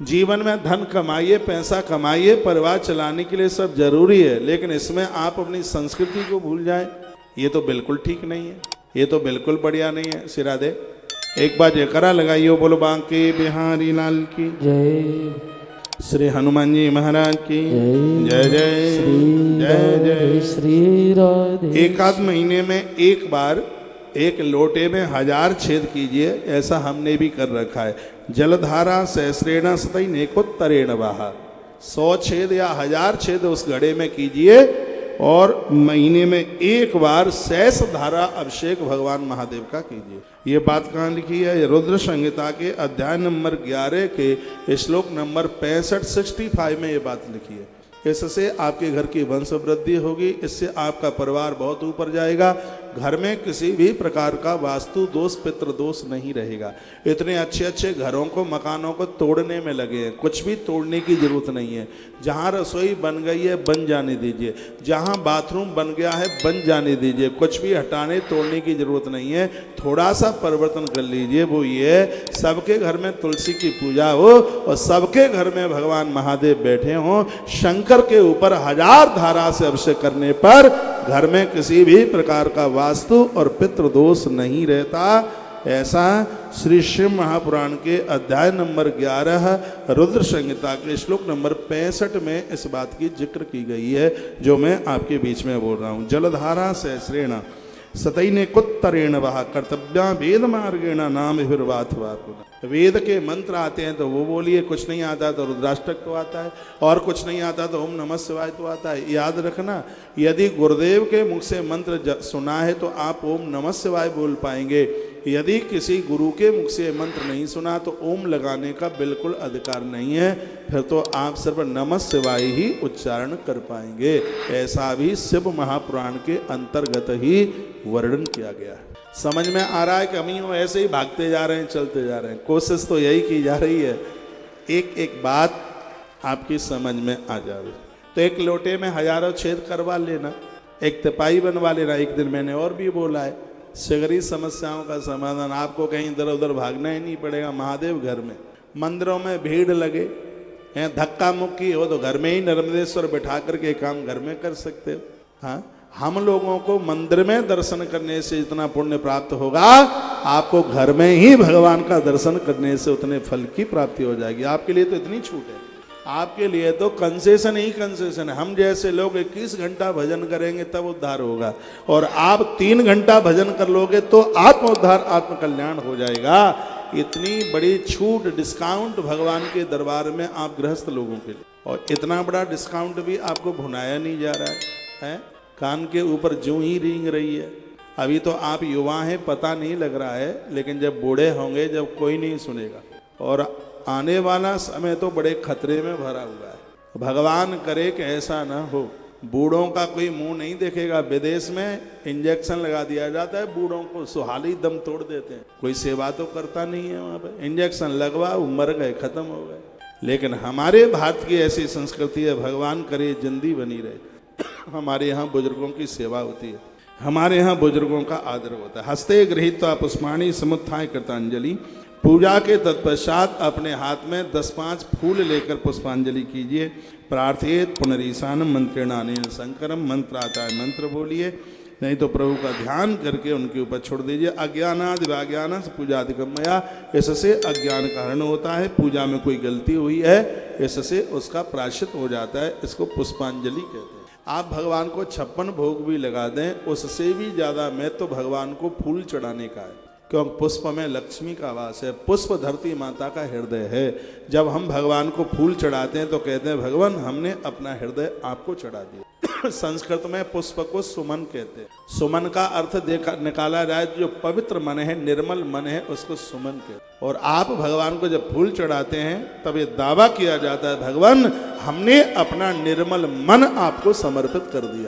जीवन में धन कमाइए, पैसा कमाइए, परिवार चलाने के लिए सब जरूरी है, लेकिन इसमें आप अपनी संस्कृति को भूल जाएं, ये तो बिल्कुल ठीक नहीं है, ये तो बिल्कुल बढ़िया नहीं है। सिरादे एक बार जयकारा लगाइए, बोलो बांके बिहारी लाल की जय, श्री हनुमान जी महाराज की जय जय जय जय श्री राधे। एक आध महीने में एक बार एक लोटे में 1000 छेद कीजिए, ऐसा हमने भी कर रखा है। जलधारा सहस्रेण सतैनेकोत्तरेण वाहा, 100 छेद या 1000 छेद उस घड़े में कीजिए और महीने में एक बार शेष धारा अभिषेक भगवान महादेव का कीजिए। ये बात कहाँ लिखी है? रुद्र संहिता के अध्याय नंबर 11 के श्लोक नंबर 65 में ये बात लिखी है। इससे आपके घर की वंश वृद्धि होगी, इससे आपका परिवार बहुत ऊपर जाएगा, घर में किसी भी प्रकार का वास्तु दोष पितृ दोष नहीं रहेगा। इतने अच्छे अच्छे घरों को मकानों को तोड़ने में लगे हैं, कुछ भी तोड़ने की जरूरत नहीं है। जहाँ रसोई बन गई है बन जाने दीजिए, जहाँ बाथरूम बन गया है बन जाने दीजिए, कुछ भी हटाने तोड़ने की जरूरत नहीं है। थोड़ा सा परिवर्तन कर लीजिए, वो ये सबके घर में तुलसी की पूजा हो और सबके घर में भगवान महादेव बैठे हों। शंकर के ऊपर 1000 धारा से अभिषेक करने पर घर में किसी भी प्रकार का वास्तु और पितृ दोष नहीं रहता। ऐसा श्री शिव महापुराण के अध्याय नंबर 11 रुद्र संहिता के श्लोक नंबर 65 में इस बात की जिक्र की गई है, जो मैं आपके बीच में बोल रहा हूँ। जलधारा सहस्रेण सतैनेकोत्तरेण वहा कर्तव्या वेद मार्गेण नाम विर्वाथवा। वेद के मंत्र आते हैं तो वो बोलिए, कुछ नहीं आता तो रुद्राष्टक तो आता है, और कुछ नहीं आता तो ओम नमः शिवाय तो आता है। याद रखना, यदि गुरुदेव के मुख से मंत्र सुना है तो आप ओम नमः शिवाय बोल पाएंगे। यदि किसी गुरु के मुख से मंत्र नहीं सुना तो ओम लगाने का बिल्कुल अधिकार नहीं है, फिर तो आप सिर्फ नमः शिवाय ही उच्चारण कर पाएंगे। ऐसा भी शिव महापुराण के अंतर्गत ही वर्णन किया गया है। समझ में आ रहा है कि हम यूँ ऐसे ही भागते जा रहे हैं, चलते जा रहे हैं? कोशिश तो यही की जा रही है एक एक बात आपकी समझ में आ जाए। तो एक लोटे में 1000 छेद करवा लेना, एक तिपाही बनवा लेना। एक दिन मैंने और भी बोला है, सगरी समस्याओं का समाधान, आपको कहीं इधर उधर भागना ही नहीं पड़ेगा। महादेव घर में, मंदिरों में भीड़ लगे हैं, धक्का मुक्की हो तो घर में ही नर्मदेश्वर बिठा करके काम घर में कर सकते हो। हाँ, हम लोगों को मंदिर में दर्शन करने से जितना पुण्य प्राप्त होगा, आपको घर में ही भगवान का दर्शन करने से उतने फल की प्राप्ति हो जाएगी। आपके लिए तो इतनी छूट है, आपके लिए तो कंसेशन ही कंसेशन है। हम जैसे लोग 21 घंटा भजन करेंगे तब उद्धार होगा, और आप 3 घंटा भजन कर लोगे तो आत्म उद्धार आत्म कल्याण हो जाएगा। इतनी बड़ी छूट, डिस्काउंट भगवान के दरबार में आप गृहस्थ लोगों के लिए, और इतना बड़ा डिस्काउंट भी आपको भुनाया नहीं जा रहा है। कान के ऊपर जूं ही रेंग रही है। अभी तो आप युवा हैं, पता नहीं लग रहा है, लेकिन जब बूढ़े होंगे, जब कोई नहीं सुनेगा, और आने वाला समय तो बड़े खतरे में भरा हुआ है। भगवान करे कि ऐसा ना हो, बूढ़ों का कोई मुंह नहीं देखेगा। विदेश में इंजेक्शन लगा दिया जाता है, बूढ़ों को सुहाली दम तोड़ देते हैं, कोई सेवा तो करता नहीं है वहाँ पर। इंजेक्शन लगवा, मर गए, खत्म हो गए। लेकिन हमारे भारत की ऐसी संस्कृति है, भगवान करे जिंदगी बनी रहे। हमारे यहाँ बुजुर्गों की सेवा होती है, हमारे यहाँ बुजुर्गों का आदर होता है। हस्ते गृहीत्वा पुष्पाणि समुत्थाय कृतांजलि, पूजा के तत्पश्चात अपने हाथ में 10-5 फूल लेकर पुष्पांजलि कीजिए। प्रार्थयेत पुनरीशानम मंत्रेणानेन शंकरम, मंत्र आता है मंत्र बोलिए, नहीं तो प्रभु का ध्यान करके उनके ऊपर छोड़ दीजिए। अज्ञानादि वाज्ञान पूजाधिकम मया, इससे अज्ञान का हरण होता है। पूजा में कोई गलती हुई है, इससे उसका प्रायश्चित हो जाता है, इसको पुष्पांजलि कहते हैं। आप भगवान को 56 भोग भी लगा दें, उससे भी ज़्यादा महत्व तो भगवान को फूल चढ़ाने का है, क्योंकि पुष्प में लक्ष्मी का वास है। पुष्प धरती माता का हृदय है। जब हम भगवान को फूल चढ़ाते हैं तो कहते हैं भगवान हमने अपना हृदय आपको चढ़ा दिया। संस्कृत में पुष्प को सुमन कहते हैं। सुमन का अर्थ निकाला जाए, जो पवित्र मन है, निर्मल मन है, उसको सुमन कहते हैं। और आप भगवान को जब फूल चढ़ाते हैं तब ये दावा किया जाता है भगवान हमने अपना निर्मल मन आपको समर्पित कर दिया।